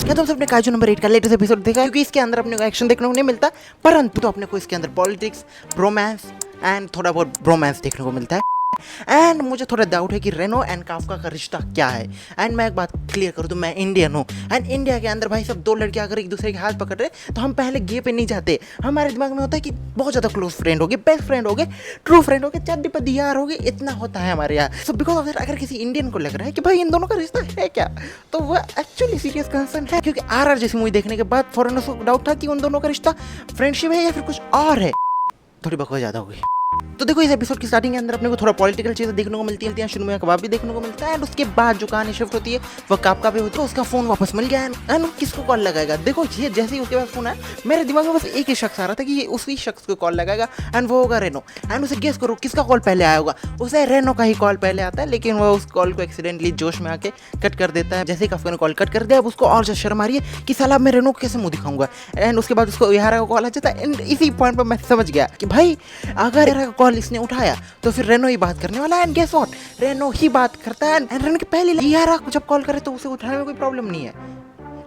क्या तुम सबने काजू नंबर 8 का लेटेस्ट एपिसोड देखा? क्योंकि इसके अंदर अपने को एक्शन देखने को नहीं मिलता, परंतु तो अपने को इसके अंदर पॉलिटिक्स, रोमांस एंड थोड़ा बहुत ब्रोमांस देखने को मिलता है। एंड मुझे थोड़ा डाउट है कि रेनो एंड काफका का रिश्ता क्या है। एंड मैं एक बात क्लियर करूँ तो मैं इंडियन हूँ, एंड इंडिया के अंदर भाई सब दो लड़के अगर एक दूसरे के हाथ पकड़ रहे तो हम पहले गे पे नहीं जाते। हमारे दिमाग में होता है कि बहुत ज़्यादा क्लोज फ्रेंड हो गए, बेस्ट फ्रेंड हो गए, ट्रू फ्रेंड हो गए, चड्डी पद्दी यार हो गए, इतना होता है हमारे यहाँ। सो बिकॉज अगर किसी इंडियन को लग रहा है कि भाई इन दोनों का रिश्ता है क्या, तो वह एक्चुअली सीरियस कंसर्न है। क्योंकि RR जैसी मूवी देखने के बाद फॉरनर्स को डाउट था कि उन दोनों का रिश्ता फ्रेंडशिप है या फिर कुछ और है। थोड़ी बकवास ज़्यादा हो गई। तो देखो इस एपिसोड की स्टार्टिंग के अंदर अपने को थोड़ा पॉलिटिकल चीज़ें देखने को मिलती हैं, शुरू में कबाब भी देखने को मिलता है, एंड उसके बाद जो कहानी शिफ्ट होती है वो काफका पे होती है। उसका फोन वापस मिल गया एंड किसको कॉल लगाएगा। देखो ये जैसे ही उसके पास फोन आया मेरे दिमाग में बस एक ही शख्स आ रहा था कि ये उसी शख्स को कॉल लगाएगा एंड वो होगा रेनो। एंड उसे गेस करो किसका कॉल पहले आया होगा। उसे रेनो का ही कॉल पहले आता है, लेकिन वो उस कॉल को एक्सीडेंटली जोश में आके कट कर देता है। जैसे ही काफका ने कॉल कट कर दिया, अब उसको और ज्यादा शर्म आ रही है कि साला मैं रेनो को कैसे मुंह दिखाऊंगा। एंड उसके बाद उसको यारा का कॉल आ जाता है, एंड इसी पॉइंट पर मैं समझ गया कि भाई अगर यारा का कॉल इसने उठाया तो फिर रेनो ही बात करने वाला है। एंड गेस व्हाट, रेनो ही बात करता है। एंड रेनो के पहले यारा जब कॉल करे तो उसे उठाने में कोई प्रॉब्लम नहीं है,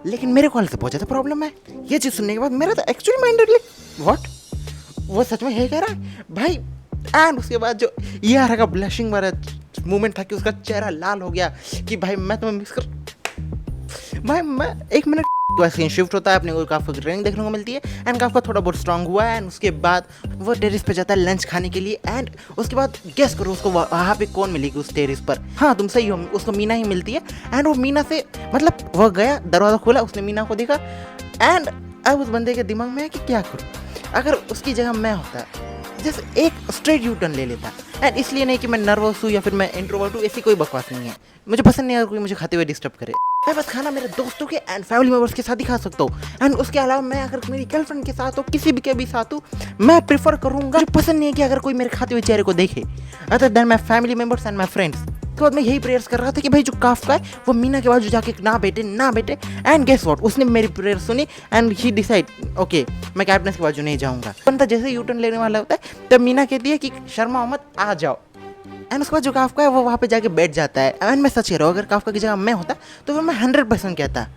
लेकिन मेरे कॉल से बहुत ज़्यादा प्रॉब्लम है। ये चीज़ सुनने के बाद मेरा तो एक्चुअली माइंडेड लाइक व्हाट, वो सच में है कह रहा है भाई। एंड उसके बाद जो यारा का ब्लशिंग वाला मोमेंट था कि उसका चेहरा लाल हो गया कि भाई मैं तुम्हें मिस कर, भाई मैं एक मिनट। तो सीन शिफ्ट होता है, अपने को काफका की ट्रेनिंग देखने को मिलती है एंड काफका थोड़ा बहुत स्ट्रांग हुआ है। एंड उसके बाद वो टेरिस पे जाता है लंच खाने के लिए। एंड उसके बाद गेस करो उसको वहाँ पे कौन मिलेगी उस टेरिस पर। हाँ तुम सही हो, उसको मीना ही मिलती है। एंड वो मीना से मतलब वह गया, दरवाज़ा खोला, उसने मीना को देखा। एंड अब उस बंदे के दिमाग में है कि क्या करूँ अगर उसकी जगह मैं होता, जैसे एक स्ट्रेट यू टर्न ले लेता। एंड इसलिए नहीं कि मैं नर्वस हूँ या फिर मैं इंट्रोवर्ट हूँ, ऐसी कोई बकवास नहीं है। मुझे पसंद नहीं है कोई मुझे खाते हुए डिस्टर्ब करे। मैं बस खाना मेरे दोस्तों के एंड फैमिली मेम्बर्स के साथ ही खा सकता हूँ। एंड उसके अलावा मैं अगर मेरी गर्लफ्रेंड के साथ हो, किसी भी के भी साथ हो, मैं प्रेफर करूँगा, मुझे पसंद नहीं है कि अगर कोई मेरे खाते हुए चेहरे को देखे other than my family members and my friends. उसके बाद मैं यही प्रेयर्स कर रहा था कि भाई जो काफका है वो मीना के बाजू जाके ना बैठे। एंड गेस व्हाट, उसने मेरी प्रेयर सुनी एंड ही डिसाइड ओके मैं कैप्टन के बाजू नहीं जाऊँगा। बंदा जैसे यू टर्न लेने वाला होता है तब मीना कहती है कि शर्मा मत, आ जाओ। एंड उसके बाद जो काफका है वो वहाँ पे जाके बैठ जाता है। एंड मैं सच कह रहा हूँ, अगर काफका की जगह मैं होता तो फिर मैं 100% कहता।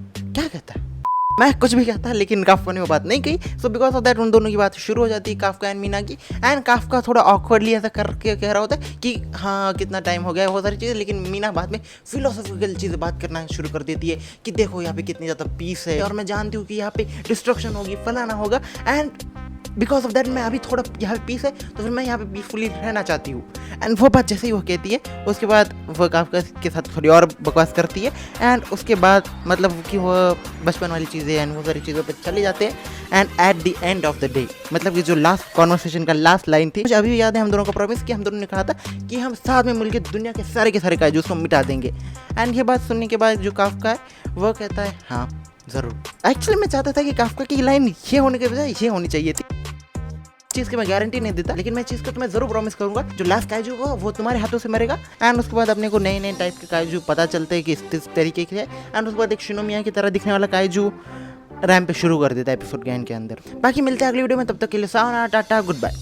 क्या कहता? मैं कुछ भी कहता, लेकिन काफका ने वो बात नहीं कही। सो बिकॉज ऑफ दैट उन दोनों की बात शुरू हो जाती है, काफका एंड मीना की। एंड काफका थोड़ा ऑकवर्डली ऐसा करके कह रहा होता है कि हाँ कितना टाइम हो गया, बहुत सारी चीज़ें। लेकिन मीना बाद में फिलोसॉफिकल चीज़ें बात करना शुरू कर देती है कि देखो यहाँ पे कितनी ज़्यादा पीस है और मैं जानती हूँ कि यहाँ पे डिस्ट्रक्शन होगी, फलाना होगा। एंड बिकॉज ऑफ दैट मैं अभी थोड़ा यहाँ पे पीस है तो फिर मैं यहाँ पे पीसफुली रहना चाहती हूँ। एंड वो बात जैसे ही वो कहती है उसके बाद वो काफका के साथ थोड़ी और बकवास करती है। एंड उसके बाद मतलब कि वो बचपन वाली चीज़ें एंड वो सारी चीज़ों पे चले जाते हैं। And at the end of the day मतलब कि जो लास्ट कॉन्वर्सेशन का लास्ट लाइन थी, मुझे अभी भी याद है, हम दोनों का प्रॉमिस कि हम दोनों ने कहा था कि हम साथ में मिलकर दुनिया के सारे काजू उसको मिटा देंगे। एंड ये बात सुनने के बाद जो काफका है वो कहता है हाँ ज़रूर। एक्चुअली मैं चाहता था कि काफका की लाइन ये होने के बजाय ये होनी चाहिए थी। चीज़ की मैं गारंटी नहीं देता, लेकिन मैं चीज़ को तुम्हें जरूर प्रॉमिस करूंगा, जो लास्ट काजू होगा वो तुम्हारे हाथों से मरेगा। एंड उसके बाद अपने को नए टाइप के काजू पता चलते हैं कि इस तरीके के है। एंड उसके बाद एक शिनोमिया की तरह दिखने वाला काजू रैम पे शुरू कर देता है एपिसोड के एंड के अंदर। बाकी मिलते हैं अगली वीडियो में, तब तक के लिए सावना, टाटा, गुड बाय।